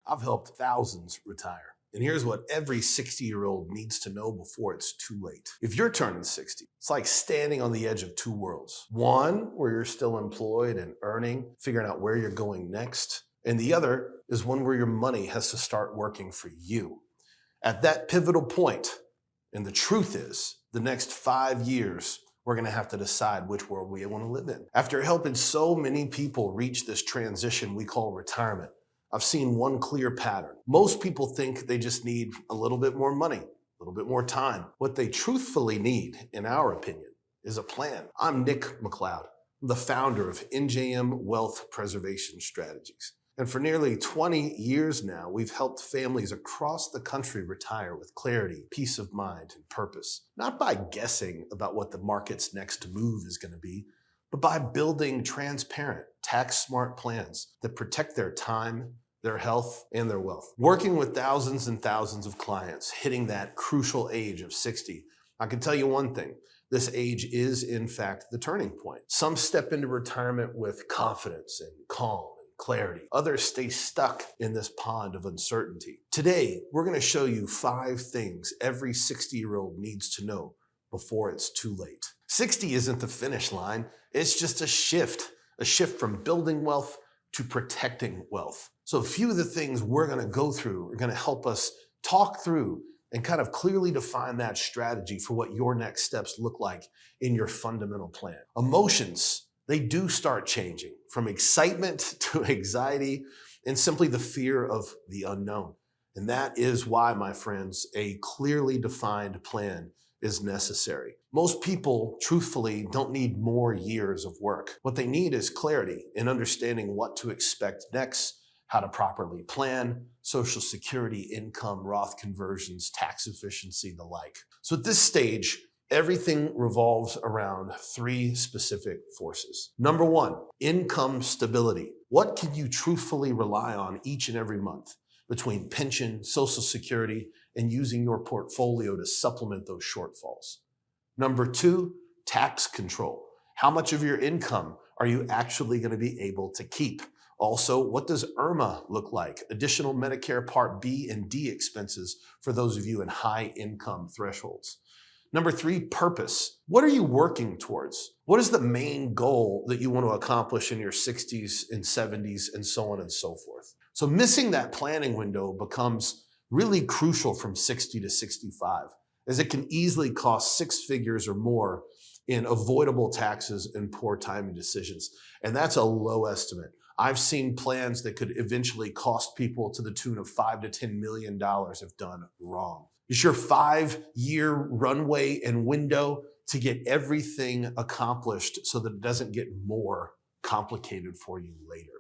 I've helped thousands retire. And here's what every 60-year-old needs to know before it's too late. If you're turning 60, it's like standing on the edge of two worlds. One, where you're still employed and earning, figuring out where you're going next. And the other is one where your money has to start working for you. At that pivotal point, and the truth is, the next 5 years, we're going to have to decide which world we want to live in. After helping so many people reach this transition we call retirement, I've seen one clear pattern. Most people think they just need a little bit more money, a little bit more time. What they truthfully need, in our opinion, is a plan. I'm Nick McLeod, the founder of NJM Wealth Preservation Strategies. And for nearly 20 years now, we've helped families across the country retire with clarity, peace of mind, and purpose. Not by guessing about what the market's next move is going to be, but by building transparent, tax-smart plans that protect their time, their health, and their wealth. Working with thousands and thousands of clients hitting that crucial age of 60, I can tell you one thing. This age is, in fact, the turning point. Some step into retirement with confidence and calm, clarity. Others stay stuck in this pond of uncertainty. Today, we're going to show you 5 things every 60-year-old needs to know before it's too late. 60 isn't the finish line. It's just a shift from building wealth to protecting wealth. So a few of the things we're going to go through are going to help us talk through and kind of clearly define that strategy for what your next steps look like in your fundamental plan. Emotions, they do start changing from excitement to anxiety and simply the fear of the unknown. And that is why, my friends, a clearly defined plan is necessary. Most people, truthfully, don't need more years of work. What they need is clarity in understanding what to expect next, how to properly plan, Social Security, income, Roth conversions, tax efficiency, the like. So at this stage, everything revolves around 3 specific forces. Number 1, income stability. What can you truthfully rely on each and every month between pension, Social Security, and using your portfolio to supplement those shortfalls? Number 2, tax control. How much of your income are you actually going to be able to keep? Also, what does IRMA look like? Additional Medicare Part B and D expenses for those of you in high income thresholds. Number 3, purpose. What are you working towards? What is the main goal that you want to accomplish in your 60s and 70s and so on and so forth? So missing that planning window becomes really crucial from 60 to 65, as it can easily cost 6 figures or more in avoidable taxes and poor timing decisions. And that's a low estimate. I've seen plans that could eventually cost people to the tune of $5 to $10 million if done wrong. It's your 5-year runway and window to get everything accomplished so that it doesn't get more complicated for you later.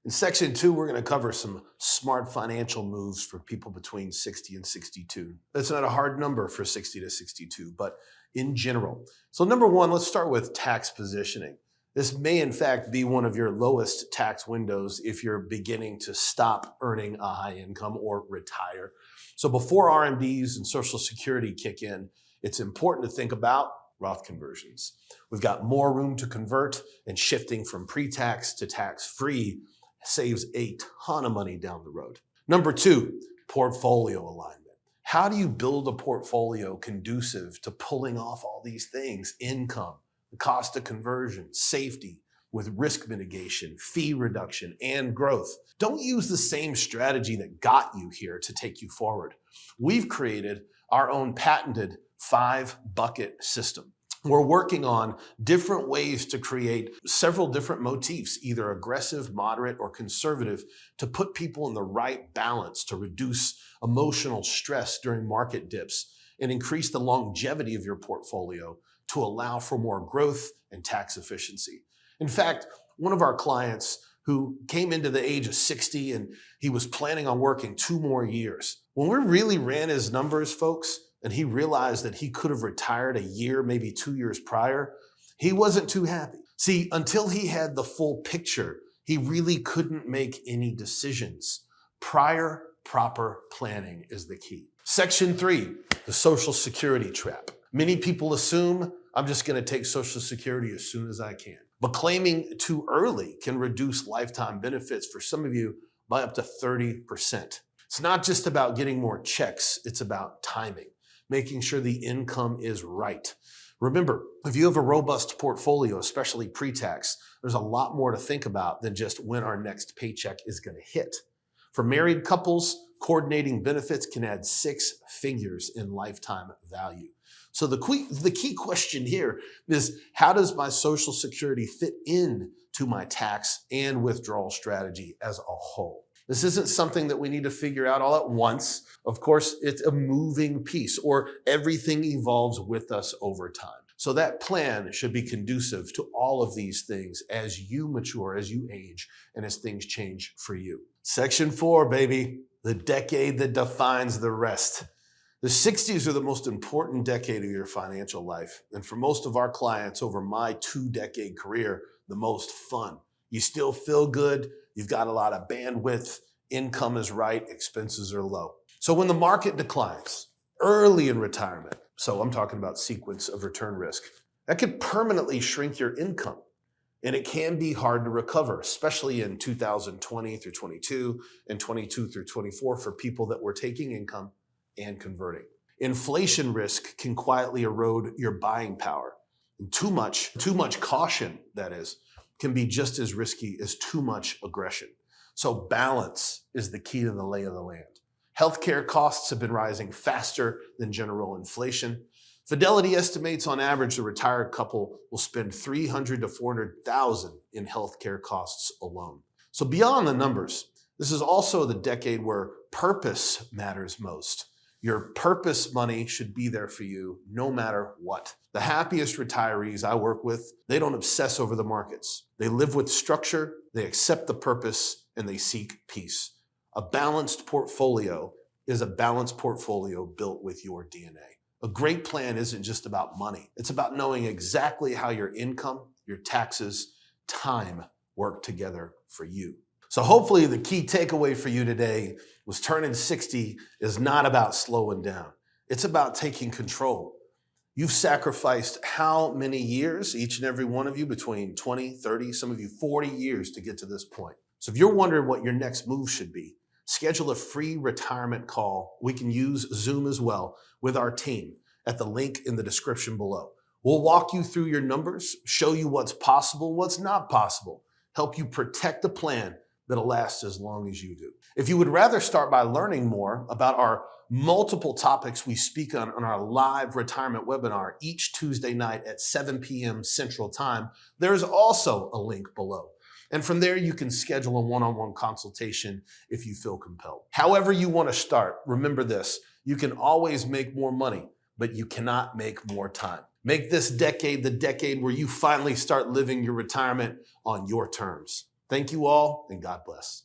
In section 2, we're going to cover some smart financial moves for people between 60 and 62. That's not a hard number for 60 to 62, but in general. So number 1, let's start with tax positioning. This may in fact be one of your lowest tax windows if you're beginning to stop earning a high income or retire. So before RMDs and Social Security kick in, it's important to think about Roth conversions. We've got more room to convert, and shifting from pre-tax to tax-free saves a ton of money down the road. Number 2, portfolio alignment. How do you build a portfolio conducive to pulling off all these things? Income, the cost of conversion, safety, with risk mitigation, fee reduction, and growth. Don't use the same strategy that got you here to take you forward. We've created our own patented 5-bucket system. We're working on different ways to create several different motifs, either aggressive, moderate, or conservative, to put people in the right balance to reduce emotional stress during market dips and increase the longevity of your portfolio to allow for more growth and tax efficiency. In fact, one of our clients who came into the age of 60 and he was planning on working 2 more years. When we really ran his numbers, folks, and he realized that he could have retired a year, maybe 2 years prior, he wasn't too happy. See, until he had the full picture, he really couldn't make any decisions. Prior proper planning is the key. Section 3, the Social Security trap. Many people assume I'm just going to take Social Security as soon as I can. But claiming too early can reduce lifetime benefits for some of you by up to 30%. It's not just about getting more checks, it's about timing, making sure the income is right. Remember, if you have a robust portfolio, especially pre-tax, there's a lot more to think about than just when our next paycheck is going to hit. For married couples, coordinating benefits can add 6 figures in lifetime value. So the key question here is, how does my Social Security fit into my tax and withdrawal strategy as a whole? This isn't something that we need to figure out all at once. Of course, it's a moving piece, or everything evolves with us over time. So that plan should be conducive to all of these things as you mature, as you age, and as things change for you. Section 4, baby, the decade that defines the rest. The 60s are the most important decade of your financial life. And for most of our clients over my 2-decade career, the most fun. You still feel good. You've got a lot of bandwidth. Income is right. Expenses are low. So when the market declines early in retirement, so I'm talking about sequence of return risk, that could permanently shrink your income. And it can be hard to recover, especially in 2020 through 22 and 22 through 24 for people that were taking income and converting. Inflation risk can quietly erode your buying power. And too much caution, that is, can be just as risky as too much aggression. So balance is the key to the lay of the land. Healthcare costs have been rising faster than general inflation. Fidelity estimates on average the retired couple will spend $300,000 to $400,000 in healthcare costs alone. So beyond the numbers, this is also the decade where purpose matters most. Your purpose money should be there for you no matter what. The happiest retirees I work with, they don't obsess over the markets. They live with structure, they accept the purpose, and they seek peace. A balanced portfolio is a balanced portfolio built with your DNA. A great plan isn't just about money. It's about knowing exactly how your income, your taxes, time work together for you. So hopefully the key takeaway for you today was turning 60 is not about slowing down. It's about taking control. You've sacrificed how many years, each and every one of you, between 20, 30, some of you 40 years to get to this point. So if you're wondering what your next move should be, schedule a free retirement call. We can use Zoom as well with our team at the link in the description below. We'll walk you through your numbers, show you what's possible, what's not possible, help you protect a plan that'll last as long as you do. If you would rather start by learning more about our multiple topics we speak on our live retirement webinar each Tuesday night at 7 p.m. Central Time, there's also a link below. And from there, you can schedule a one-on-one consultation if you feel compelled. However you want to start, remember this: you can always make more money, but you cannot make more time. Make this decade the decade where you finally start living your retirement on your terms. Thank you all, and God bless.